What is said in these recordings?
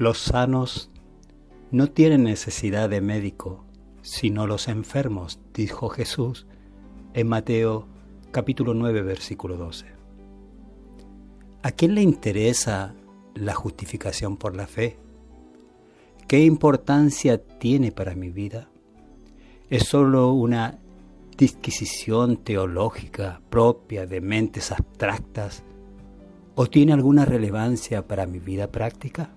Los sanos no tienen necesidad de médico, sino los enfermos, dijo Jesús en Mateo capítulo 9, versículo 12. ¿A quién le interesa la justificación por la fe? ¿Qué importancia tiene para mi vida? ¿Es solo una disquisición teológica propia de mentes abstractas o tiene alguna relevancia para mi vida práctica?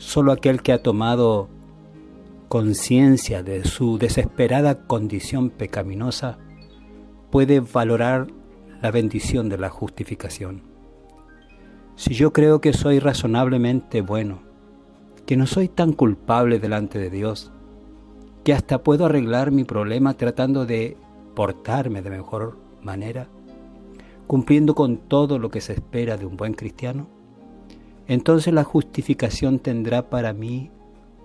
Solo aquel que ha tomado conciencia de su desesperada condición pecaminosa puede valorar la bendición de la justificación. Si yo creo que soy razonablemente bueno, que no soy tan culpable delante de Dios, que hasta puedo arreglar mi problema tratando de portarme de mejor manera, cumpliendo con todo lo que se espera de un buen cristiano, entonces la justificación tendrá para mí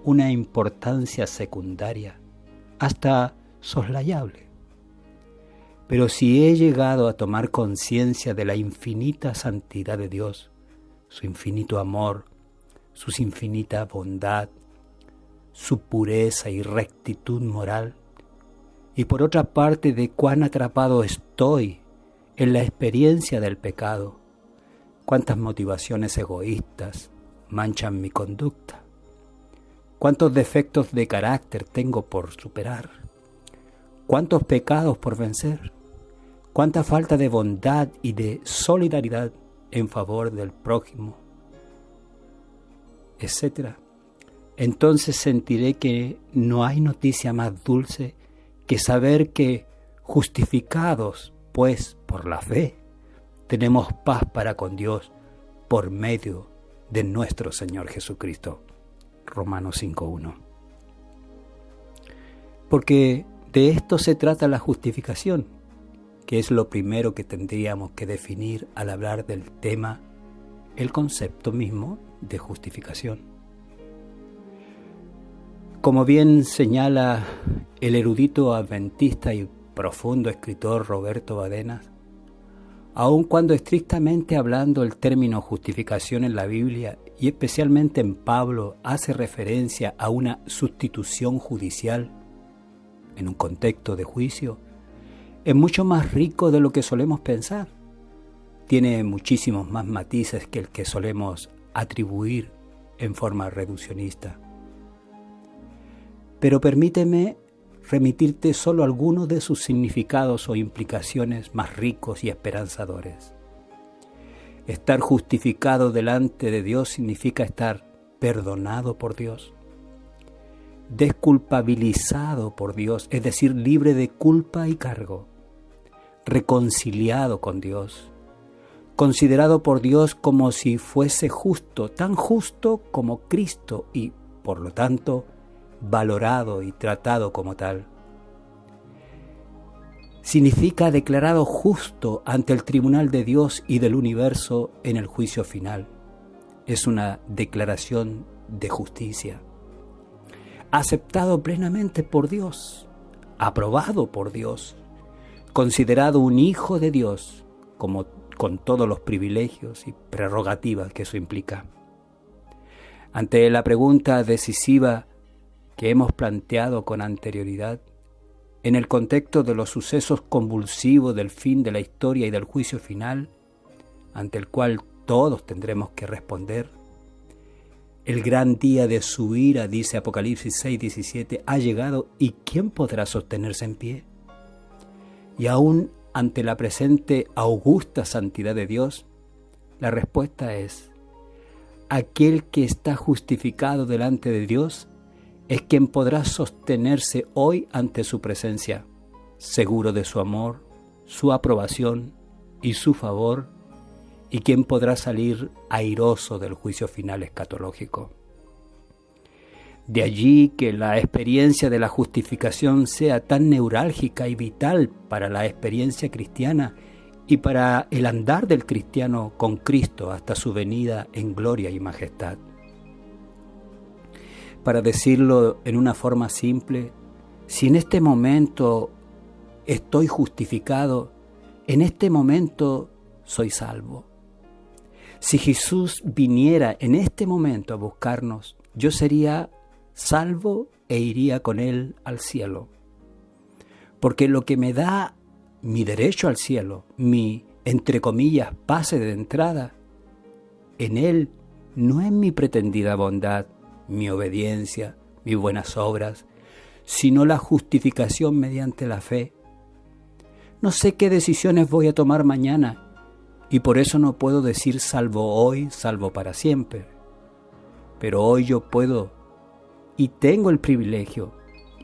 una importancia secundaria, hasta soslayable. Pero si he llegado a tomar conciencia de la infinita santidad de Dios, su infinito amor, su infinita bondad, su pureza y rectitud moral, y por otra parte de cuán atrapado estoy en la experiencia del pecado, cuántas motivaciones egoístas manchan mi conducta, cuántos defectos de carácter tengo por superar, cuántos pecados por vencer, cuánta falta de bondad y de solidaridad en favor del prójimo, etc. Entonces sentiré que no hay noticia más dulce que saber que, justificados pues por la fe, tenemos paz para con Dios por medio de nuestro Señor Jesucristo. Romanos 5:1. Porque de esto se trata la justificación, que es lo primero que tendríamos que definir al hablar del tema, el concepto mismo de justificación. Como bien señala el erudito adventista y profundo escritor Roberto Badenas, aun cuando estrictamente hablando el término justificación en la Biblia y especialmente en Pablo hace referencia a una sustitución judicial en un contexto de juicio, es mucho más rico de lo que solemos pensar. Tiene muchísimos más matices que el que solemos atribuir en forma reduccionista. Pero permíteme remitirte solo algunos de sus significados o implicaciones más ricos y esperanzadores. Estar justificado delante de Dios significa estar perdonado por Dios, desculpabilizado por Dios, es decir, libre de culpa y cargo, reconciliado con Dios, considerado por Dios como si fuese justo, tan justo como Cristo y, por lo tanto, valorado y tratado como tal. Significa declarado justo ante el tribunal de Dios y del universo en el juicio final. Es una declaración de justicia. Aceptado plenamente por Dios, aprobado por Dios, considerado un hijo de Dios, como con todos los privilegios y prerrogativas que eso implica. Ante la pregunta decisiva que hemos planteado con anterioridad, en el contexto de los sucesos convulsivos del fin de la historia y del juicio final, ante el cual todos tendremos que responder, el gran día de su ira, dice Apocalipsis 6:17, ha llegado, ¿y quién podrá sostenerse en pie? Y aún ante la presente augusta santidad de Dios, la respuesta es: aquel que está justificado delante de Dios es quien podrá sostenerse hoy ante su presencia, seguro de su amor, su aprobación y su favor, y quien podrá salir airoso del juicio final escatológico. De allí que la experiencia de la justificación sea tan neurálgica y vital para la experiencia cristiana y para el andar del cristiano con Cristo hasta su venida en gloria y majestad. Para decirlo en una forma simple, si en este momento estoy justificado, en este momento soy salvo. Si Jesús viniera en este momento a buscarnos, yo sería salvo e iría con Él al cielo. Porque lo que me da mi derecho al cielo, mi, entre comillas, pase de entrada, en Él no es mi pretendida bondad, mi obediencia, mis buenas obras, sino la justificación mediante la fe. No sé qué decisiones voy a tomar mañana, y por eso no puedo decir salvo hoy, salvo para siempre. Pero hoy yo puedo y tengo el privilegio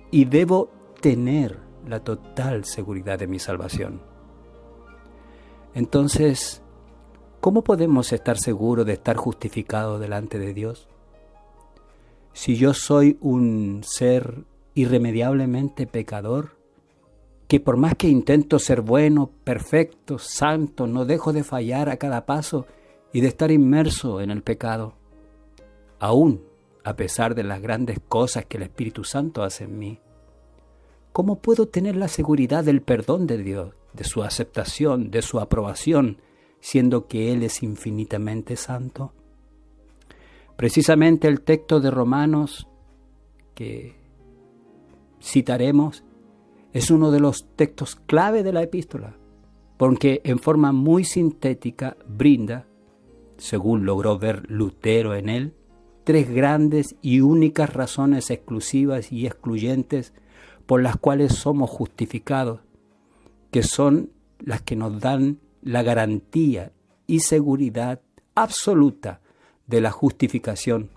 y debo tener la total seguridad de mi salvación. Entonces, ¿cómo podemos estar seguros de estar justificados delante de Dios? Si yo soy un ser irremediablemente pecador, que por más que intento ser bueno, perfecto, santo, no dejo de fallar a cada paso y de estar inmerso en el pecado, aún a pesar de las grandes cosas que el Espíritu Santo hace en mí. ¿Cómo puedo tener la seguridad del perdón de Dios, de su aceptación, de su aprobación, siendo que Él es infinitamente santo? Precisamente el texto de Romanos que citaremos es uno de los textos clave de la epístola, porque en forma muy sintética brinda, según logró ver Lutero en él, tres grandes y únicas razones exclusivas y excluyentes por las cuales somos justificados, que son las que nos dan la garantía y seguridad absoluta de la justificación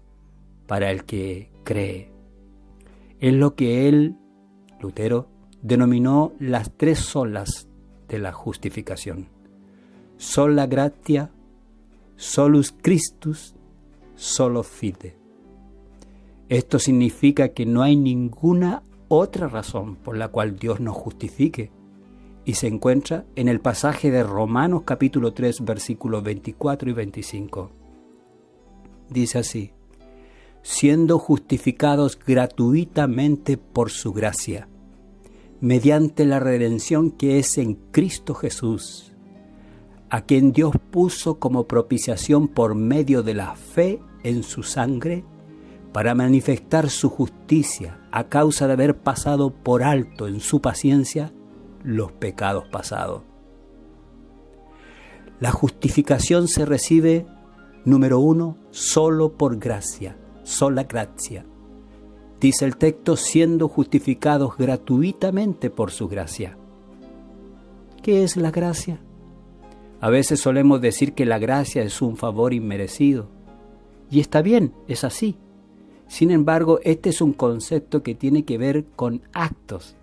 para el que cree. Es lo que él, Lutero, denominó las tres solas de la justificación: sola gratia, solus Christus, solo fide. Esto significa que no hay ninguna otra razón por la cual Dios nos justifique, y se encuentra en el pasaje de Romanos capítulo 3, versículos 24 y 25. Dice así: siendo justificados gratuitamente por su gracia, mediante la redención que es en Cristo Jesús, a quien Dios puso como propiciación por medio de la fe en su sangre, para manifestar su justicia a causa de haber pasado por alto en su paciencia los pecados pasados. La justificación se recibe, número 1, solo por gracia, sola gratia. Dice el texto, siendo justificados gratuitamente por su gracia. ¿Qué es la gracia? A veces solemos decir que la gracia es un favor inmerecido. Y está bien, es así. Sin embargo, este es un concepto que tiene que ver con actos.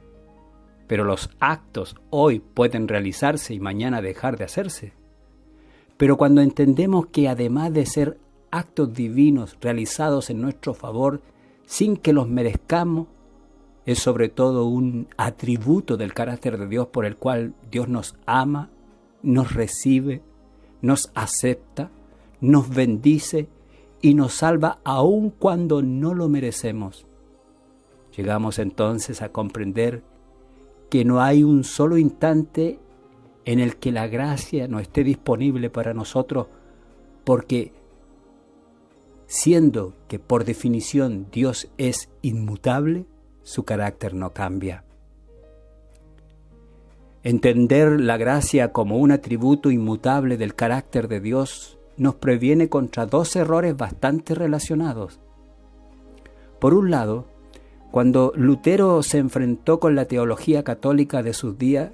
Pero los actos hoy pueden realizarse y mañana dejar de hacerse. Pero cuando entendemos que además de ser actos divinos realizados en nuestro favor, sin que los merezcamos, es sobre todo un atributo del carácter de Dios por el cual Dios nos ama, nos recibe, nos acepta, nos bendice y nos salva aun cuando no lo merecemos. Llegamos entonces a comprender que no hay un solo instante en el que la gracia no esté disponible para nosotros, porque siendo que por definición Dios es inmutable, su carácter no cambia. Entender la gracia como un atributo inmutable del carácter de Dios nos previene contra dos errores bastante relacionados. Por un lado, cuando Lutero se enfrentó con la teología católica de sus días,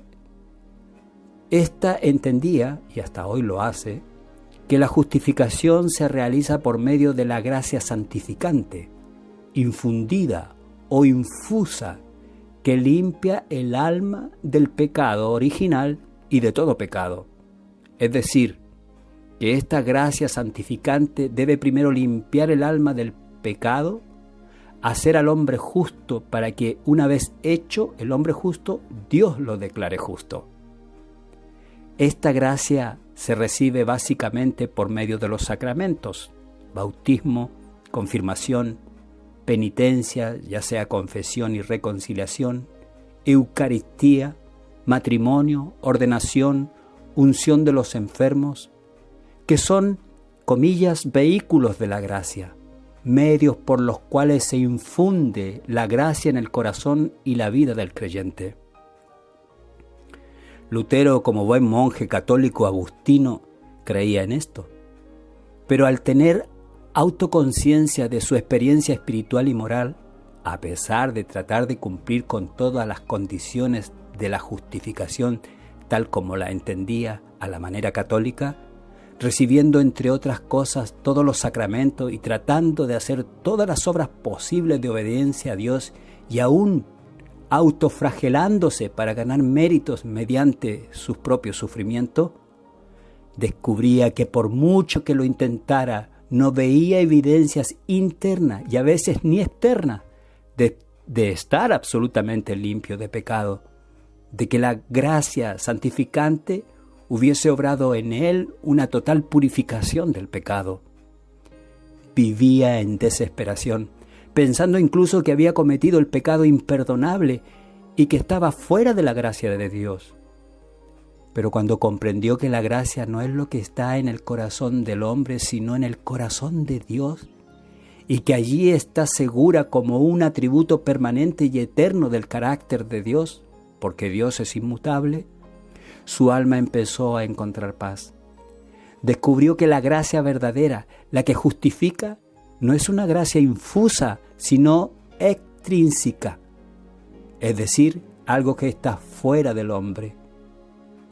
ésta entendía, y hasta hoy lo hace, que la justificación se realiza por medio de la gracia santificante, infundida o infusa, que limpia el alma del pecado original y de todo pecado. Es decir, que esta gracia santificante debe primero limpiar el alma del pecado, hacer al hombre justo para que, una vez hecho el hombre justo, Dios lo declare justo. Esta gracia se recibe básicamente por medio de los sacramentos: bautismo, confirmación, penitencia, ya sea confesión y reconciliación, Eucaristía, matrimonio, ordenación, unción de los enfermos, que son comillas, vehículos de la gracia, medios por los cuales se infunde la gracia en el corazón y la vida del creyente. Lutero, como buen monje católico agustino, creía en esto, pero al tener autoconciencia de su experiencia espiritual y moral, a pesar de tratar de cumplir con todas las condiciones de la justificación tal como la entendía a la manera católica, recibiendo entre otras cosas todos los sacramentos y tratando de hacer todas las obras posibles de obediencia a Dios y aún autoflagelándose para ganar méritos mediante sus propios sufrimientos, descubría que por mucho que lo intentara, no veía evidencias internas y a veces ni externas de estar absolutamente limpio de pecado, de que la gracia santificante hubiese obrado en él una total purificación del pecado. Vivía en desesperación, pensando incluso que había cometido el pecado imperdonable y que estaba fuera de la gracia de Dios. Pero cuando comprendió que la gracia no es lo que está en el corazón del hombre, sino en el corazón de Dios, y que allí está segura como un atributo permanente y eterno del carácter de Dios, porque Dios es inmutable, su alma empezó a encontrar paz. Descubrió que la gracia verdadera, la que justifica, no es una gracia infusa, sino extrínseca, es decir, algo que está fuera del hombre.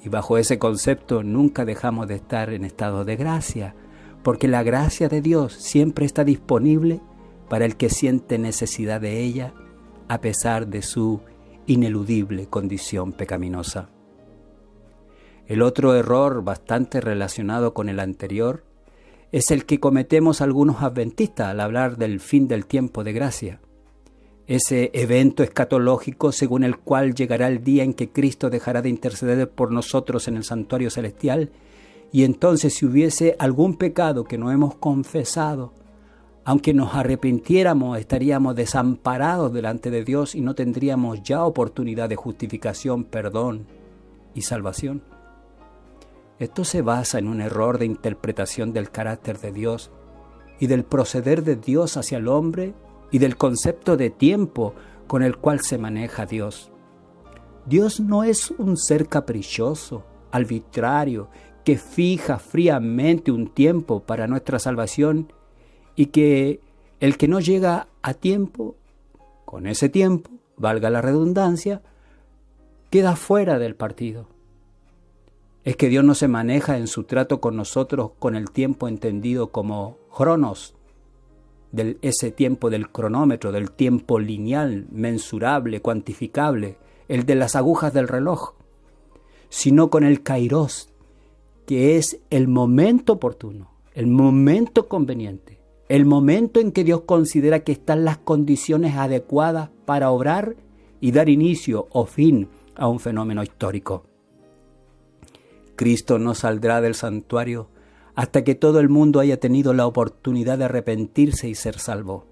Y bajo ese concepto nunca dejamos de estar en estado de gracia, porque la gracia de Dios siempre está disponible para el que siente necesidad de ella, a pesar de su ineludible condición pecaminosa. El otro error bastante relacionado con el anterior es el que cometemos algunos adventistas al hablar del fin del tiempo de gracia. Ese evento escatológico según el cual llegará el día en que Cristo dejará de interceder por nosotros en el santuario celestial, y entonces si hubiese algún pecado que no hemos confesado, aunque nos arrepintiéramos, estaríamos desamparados delante de Dios y no tendríamos ya oportunidad de justificación, perdón y salvación. Esto se basa en un error de interpretación del carácter de Dios y del proceder de Dios hacia el hombre y del concepto de tiempo con el cual se maneja Dios. Dios no es un ser caprichoso, arbitrario, que fija fríamente un tiempo para nuestra salvación y que el que no llega a tiempo, con ese tiempo, valga la redundancia, queda fuera del partido. Es que Dios no se maneja en su trato con nosotros con el tiempo entendido como cronos, ese tiempo del cronómetro, del tiempo lineal, mensurable, cuantificable, el de las agujas del reloj, sino con el kairos, que es el momento oportuno, el momento conveniente, el momento en que Dios considera que están las condiciones adecuadas para obrar y dar inicio o fin a un fenómeno histórico. Cristo no saldrá del santuario hasta que todo el mundo haya tenido la oportunidad de arrepentirse y ser salvo.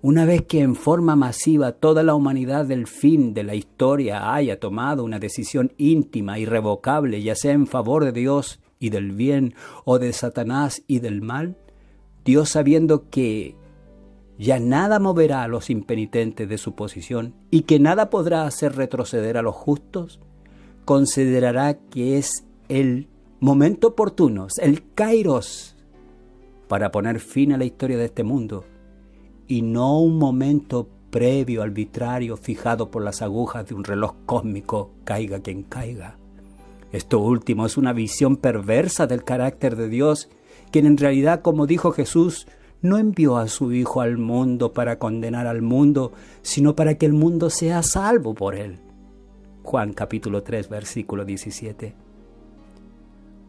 Una vez que en forma masiva toda la humanidad del fin de la historia haya tomado una decisión íntima, irrevocable, ya sea en favor de Dios y del bien o de Satanás y del mal, Dios, sabiendo que ya nada moverá a los impenitentes de su posición y que nada podrá hacer retroceder a los justos, considerará que es el momento oportuno, el kairos, para poner fin a la historia de este mundo, y no un momento previo, arbitrario, fijado por las agujas de un reloj cósmico, caiga quien caiga. Esto último es una visión perversa del carácter de Dios, quien en realidad, como dijo Jesús, no envió a su Hijo al mundo para condenar al mundo, sino para que el mundo sea salvo por él. Juan capítulo 3, versículo 17.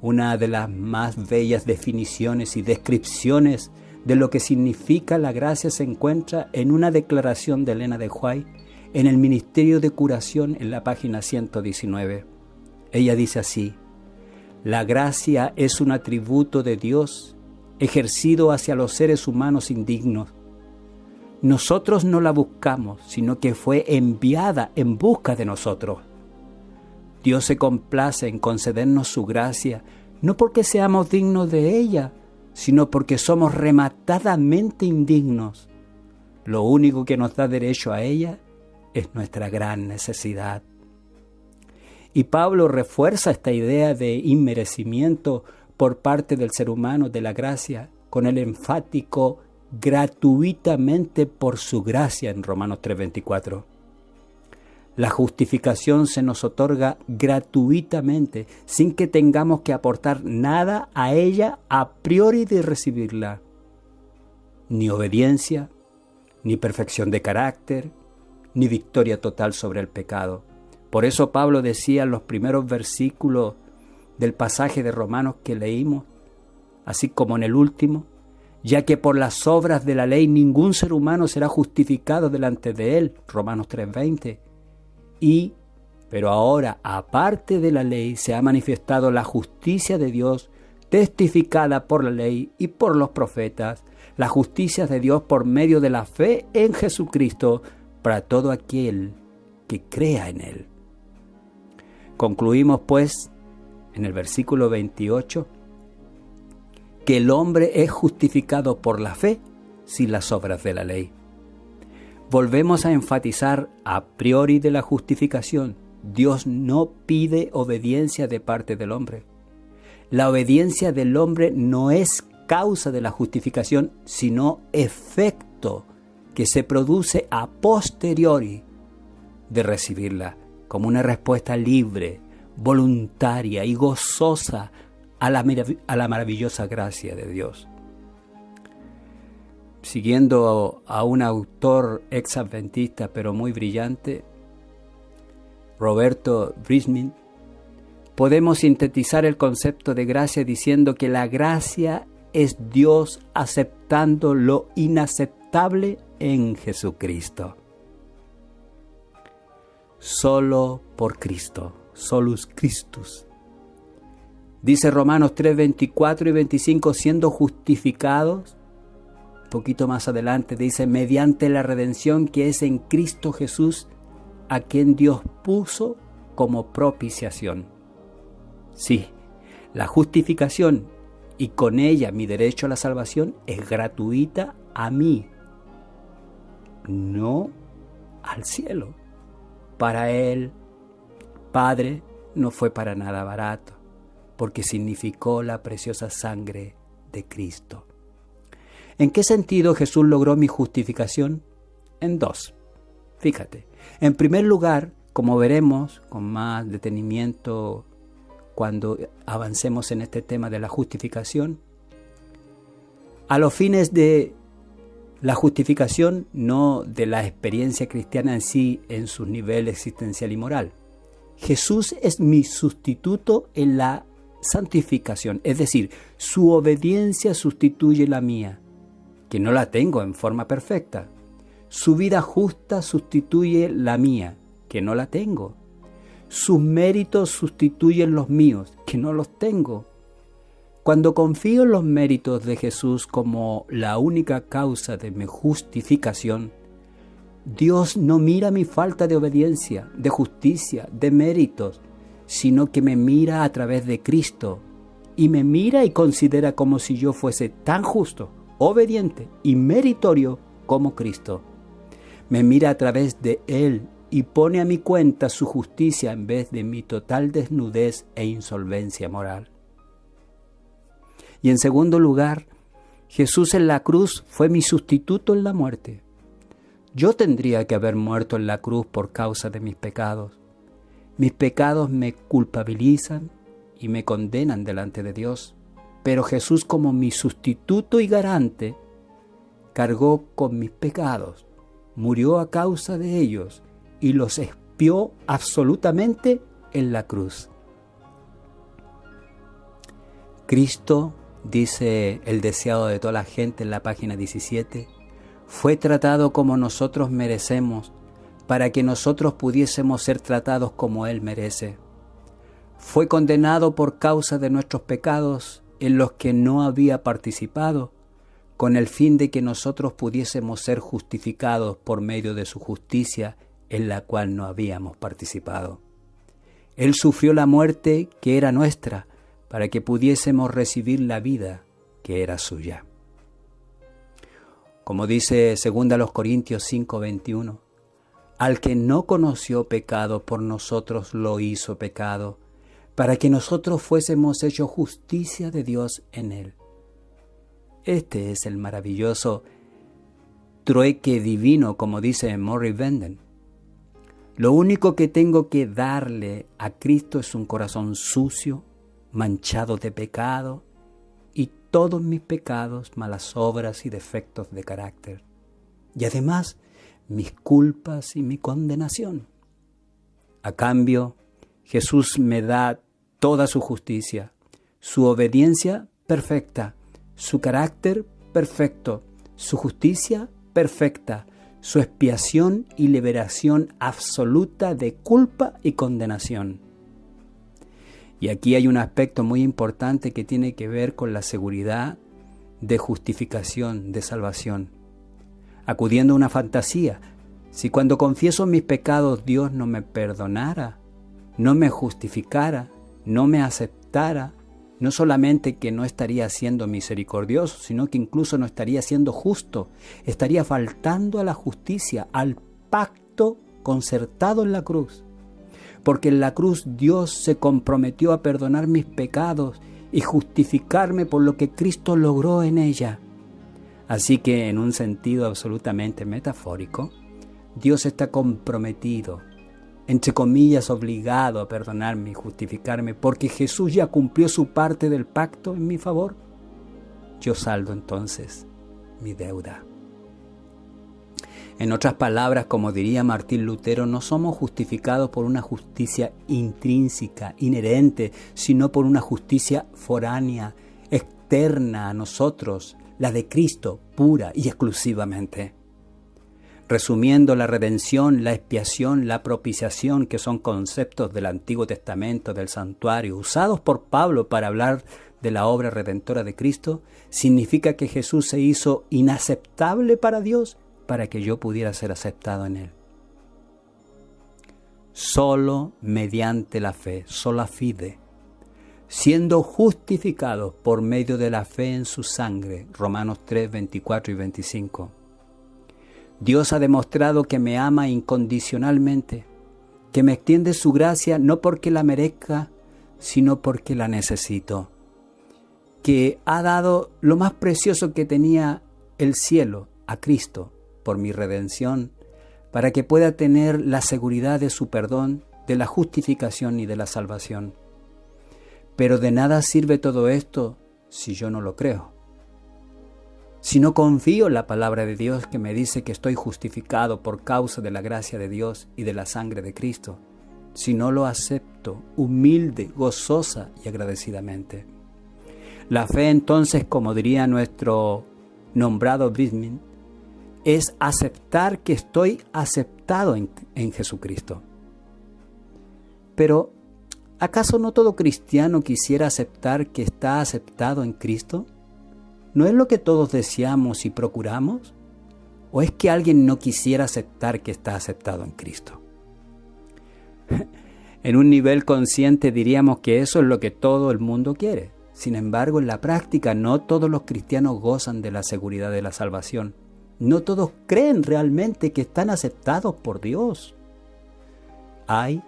Una de las más bellas definiciones y descripciones de lo que significa la gracia se encuentra en una declaración de Elena de White en el Ministerio de Curación en la página 119. Ella dice así: la gracia es un atributo de Dios ejercido hacia los seres humanos indignos. Nosotros no la buscamos, sino que fue enviada en busca de nosotros. Dios se complace en concedernos su gracia, no porque seamos dignos de ella, sino porque somos rematadamente indignos. Lo único que nos da derecho a ella es nuestra gran necesidad. Y Pablo refuerza esta idea de inmerecimiento por parte del ser humano de la gracia con el enfático gratuitamente por su gracia en Romanos 3:24. La justificación se nos otorga gratuitamente, sin que tengamos que aportar nada a ella a priori de recibirla. Ni obediencia, ni perfección de carácter, ni victoria total sobre el pecado. Por eso Pablo decía en los primeros versículos del pasaje de Romanos que leímos, así como en el último, ya que por las obras de la ley ningún ser humano será justificado delante de él, Romanos 3:20. Pero ahora, aparte de la ley, se ha manifestado la justicia de Dios, testificada por la ley y por los profetas, la justicia de Dios por medio de la fe en Jesucristo, para todo aquel que crea en Él. Concluimos, pues, en el versículo 28, que el hombre es justificado por la fe sin las obras de la ley. Volvemos a enfatizar a priori de la justificación. Dios no pide obediencia de parte del hombre. La obediencia del hombre no es causa de la justificación, sino efecto que se produce a posteriori de recibirla, como una respuesta libre, voluntaria y gozosa a la maravillosa gracia de Dios. Siguiendo a un autor ex-adventista pero muy brillante, Roberto Brisman, podemos sintetizar el concepto de gracia diciendo que la gracia es Dios aceptando lo inaceptable en Jesucristo. Solo por Cristo, solus Christus. Dice Romanos 3:24 y 25, siendo justificados, un poquito más adelante dice, mediante la redención que es en Cristo Jesús, a quien Dios puso como propiciación. Sí, la justificación y con ella mi derecho a la salvación es gratuita a mí, no al cielo. Para Él, Padre, no fue para nada barato, porque significó la preciosa sangre de Cristo. ¿En qué sentido Jesús logró mi justificación? En dos. Fíjate, en primer lugar, como veremos con más detenimiento cuando avancemos en este tema de la justificación, a los fines de la justificación, no de la experiencia cristiana en sí, en su nivel existencial y moral. Jesús es mi sustituto en la santificación, es decir, su obediencia sustituye la mía, que no la tengo en forma perfecta. Su vida justa sustituye la mía, que no la tengo. Sus méritos sustituyen los míos, que no los tengo. Cuando confío en los méritos de Jesús como la única causa de mi justificación, Dios no mira mi falta de obediencia, de justicia, de méritos, sino que me mira a través de Cristo y me mira y considera como si yo fuese tan justo, obediente y meritorio como Cristo. Me mira a través de Él y pone a mi cuenta su justicia en vez de mi total desnudez e insolvencia moral. Y en segundo lugar, Jesús en la cruz fue mi sustituto en la muerte. Yo tendría que haber muerto en la cruz por causa de mis pecados. Mis pecados me culpabilizan y me condenan delante de Dios. Pero Jesús, como mi sustituto y garante, cargó con mis pecados, murió a causa de ellos y los expió absolutamente en la cruz. Cristo, dice el deseado de toda la gente en la página 17, fue tratado como nosotros merecemos, para que nosotros pudiésemos ser tratados como Él merece. Fue condenado por causa de nuestros pecados en los que no había participado, con el fin de que nosotros pudiésemos ser justificados por medio de su justicia en la cual no habíamos participado. Él sufrió la muerte que era nuestra, para que pudiésemos recibir la vida que era suya. Como dice 2 Corintios 5:21, al que no conoció pecado, por nosotros lo hizo pecado, para que nosotros fuésemos hechos justicia de Dios en él. Este es el maravilloso trueque divino, como dice Morris Venden. Lo único que tengo que darle a Cristo es un corazón sucio, manchado de pecado, y todos mis pecados, malas obras y defectos de carácter. Y además, mis culpas y mi condenación. A cambio, Jesús me da toda su justicia, su obediencia perfecta, su carácter perfecto, su justicia perfecta, su expiación y liberación absoluta de culpa y condenación. Y aquí hay un aspecto muy importante que tiene que ver con la seguridad de justificación, de salvación. Acudiendo a una fantasía, si cuando confieso mis pecados Dios no me perdonara, no me justificara, no me aceptara, no solamente que no estaría siendo misericordioso, sino que incluso no estaría siendo justo, estaría faltando a la justicia, al pacto concertado en la cruz. Porque en la cruz Dios se comprometió a perdonar mis pecados y justificarme por lo que Cristo logró en ella. Así que en un sentido absolutamente metafórico, Dios está comprometido, entre comillas, obligado a perdonarme y justificarme, porque Jesús ya cumplió su parte del pacto en mi favor. Yo saldo entonces mi deuda. En otras palabras, como diría Martín Lutero, no somos justificados por una justicia intrínseca, inherente, sino por una justicia foránea, externa a nosotros, la de Cristo, pura y exclusivamente. Resumiendo, la redención, la expiación, la propiciación, que son conceptos del Antiguo Testamento, del santuario, usados por Pablo para hablar de la obra redentora de Cristo, significa que Jesús se hizo inaceptable para Dios para que yo pudiera ser aceptado en Él. Solo mediante la fe, sola fide, siendo justificados por medio de la fe en su sangre, Romanos 3, 24 y 25. Dios ha demostrado que me ama incondicionalmente, que me extiende su gracia no porque la merezca, sino porque la necesito, que ha dado lo más precioso que tenía el cielo, a Cristo, por mi redención, para que pueda tener la seguridad de su perdón, de la justificación y de la salvación. Pero de nada sirve todo esto si yo no lo creo. Si no confío en la palabra de Dios que me dice que estoy justificado por causa de la gracia de Dios y de la sangre de Cristo, si no lo acepto humilde, gozosa y agradecidamente. La fe entonces, como diría nuestro nombrado Bismin, es aceptar que estoy aceptado en Jesucristo. Pero, ¿acaso no todo cristiano quisiera aceptar que está aceptado en Cristo? ¿No es lo que todos deseamos y procuramos? ¿O es que alguien no quisiera aceptar que está aceptado en Cristo? En un nivel consciente diríamos que eso es lo que todo el mundo quiere. Sin embargo, en la práctica no todos los cristianos gozan de la seguridad de la salvación. No todos creen realmente que están aceptados por Dios. Hay,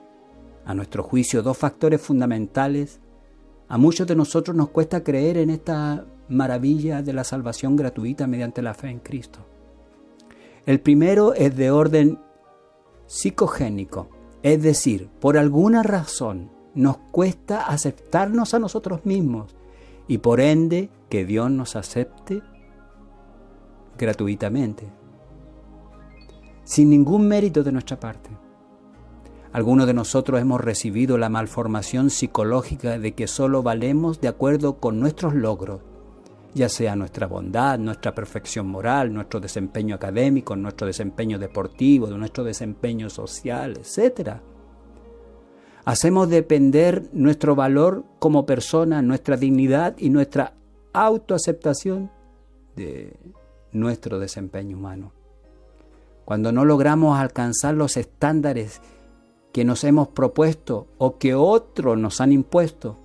a nuestro juicio, dos factores fundamentales. A muchos de nosotros nos cuesta creer en esta maravilla de la salvación gratuita mediante la fe en Cristo. El primero es de orden psicogénico, es decir, por alguna razón nos cuesta aceptarnos a nosotros mismos y por ende que Dios nos acepte gratuitamente, sin ningún mérito de nuestra parte. Algunos de nosotros hemos recibido la malformación psicológica de que solo valemos de acuerdo con nuestros logros, ya sea nuestra bondad, nuestra perfección moral, nuestro desempeño académico, nuestro desempeño deportivo, nuestro desempeño social, etc. Hacemos depender nuestro valor como persona, nuestra dignidad y nuestra autoaceptación de nuestro desempeño humano. Cuando no logramos alcanzar los estándares que nos hemos propuesto o que otros nos han impuesto,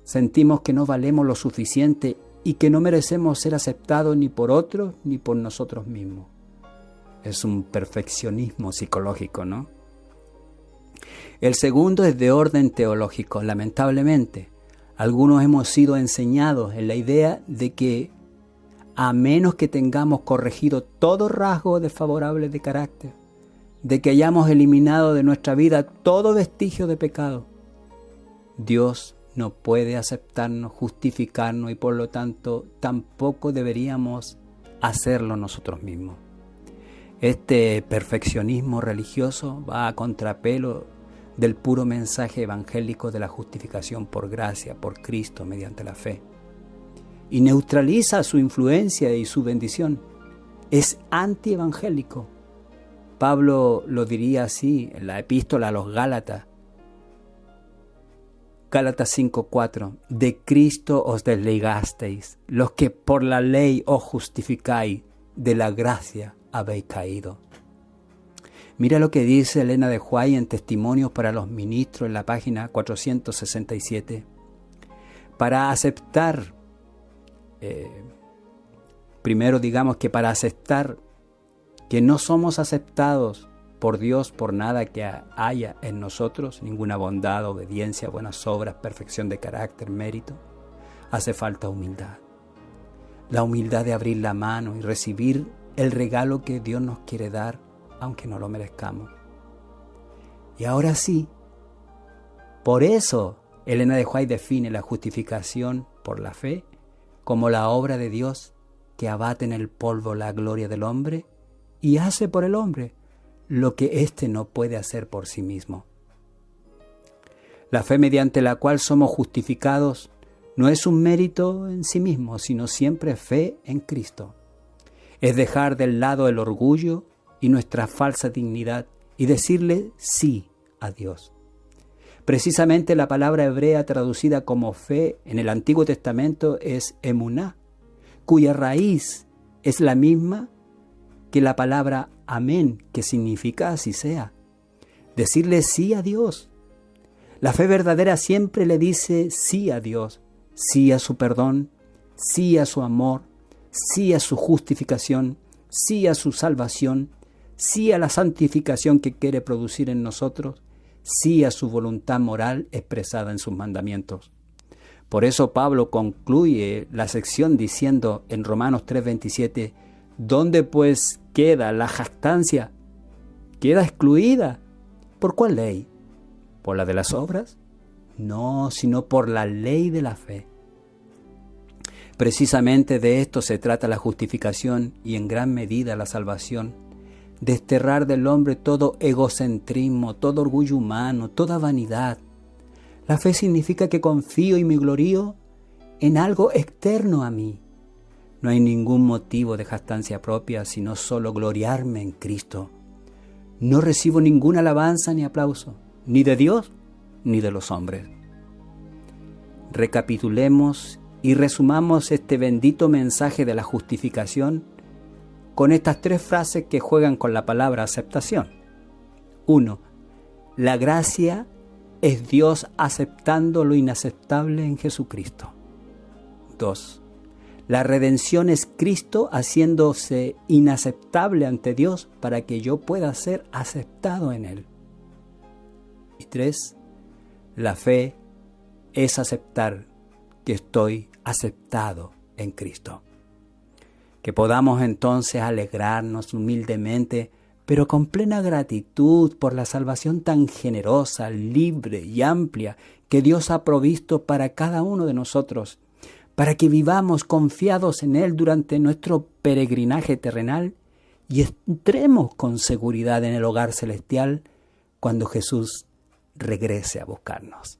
sentimos que no valemos lo suficiente y que no merecemos ser aceptados ni por otros ni por nosotros mismos. Es un perfeccionismo psicológico, ¿no? El segundo es de orden teológico. Lamentablemente, algunos hemos sido enseñados en la idea de que a menos que tengamos corregido todo rasgo desfavorable de carácter, de que hayamos eliminado de nuestra vida todo vestigio de pecado, Dios no puede aceptarnos, justificarnos y por lo tanto tampoco deberíamos hacerlo nosotros mismos. Este perfeccionismo religioso va a contrapelo del puro mensaje evangélico de la justificación por gracia, por Cristo, mediante la fe. Y neutraliza su influencia y su bendición. Es antievangélico. Pablo lo diría así en la epístola a los Gálatas. Gálatas 5:4. De Cristo os desligasteis, los que por la ley os justificáis, de la gracia habéis caído. Mira lo que dice Elena de White en Testimonios para los Ministros en la página 467. Para aceptar, primero digamos que para aceptar que no somos aceptados por Dios por nada que haya en nosotros, ninguna bondad, obediencia, buenas obras, perfección de carácter, mérito, hace falta humildad. La humildad de abrir la mano y recibir el regalo que Dios nos quiere dar, aunque no lo merezcamos. Y ahora sí, por eso Elena de White define la justificación por la fe como la obra de Dios que abate en el polvo la gloria del hombre y hace por el hombre lo que éste no puede hacer por sí mismo. La fe mediante la cual somos justificados no es un mérito en sí mismo, sino siempre fe en Cristo. Es dejar del lado el orgullo y nuestra falsa dignidad y decirle sí a Dios. Precisamente la palabra hebrea traducida como fe en el Antiguo Testamento es emuná, cuya raíz es la misma que la palabra amén, que significa así sea. Decirle sí a Dios. La fe verdadera siempre le dice sí a Dios, sí a su perdón, sí a su amor, sí a su justificación, sí a su salvación, sí a la santificación que quiere producir en nosotros, sí a su voluntad moral expresada en sus mandamientos. Por eso Pablo concluye la sección diciendo en Romanos 3:27, ¿dónde pues queda la jactancia? Queda excluida. ¿Por cuál ley? ¿Por la de las obras? No, sino por la ley de la fe. Precisamente de esto se trata la justificación y en gran medida la salvación. Desterrar del hombre todo egocentrismo, todo orgullo humano, toda vanidad. La fe significa que confío y me glorío en algo externo a mí. No hay ningún motivo de jactancia propia, sino solo gloriarme en Cristo. No recibo ninguna alabanza ni aplauso, ni de Dios ni de los hombres. Recapitulemos y resumamos este bendito mensaje de la justificación con estas tres frases que juegan con la palabra aceptación. 1. La gracia es Dios aceptando lo inaceptable en Jesucristo. 2. La redención es Cristo haciéndose inaceptable ante Dios para que yo pueda ser aceptado en Él. Y 3. La fe es aceptar que estoy aceptado en Cristo. Que podamos entonces alegrarnos humildemente, pero con plena gratitud por la salvación tan generosa, libre y amplia que Dios ha provisto para cada uno de nosotros, para que vivamos confiados en Él durante nuestro peregrinaje terrenal y entremos con seguridad en el hogar celestial cuando Jesús regrese a buscarnos.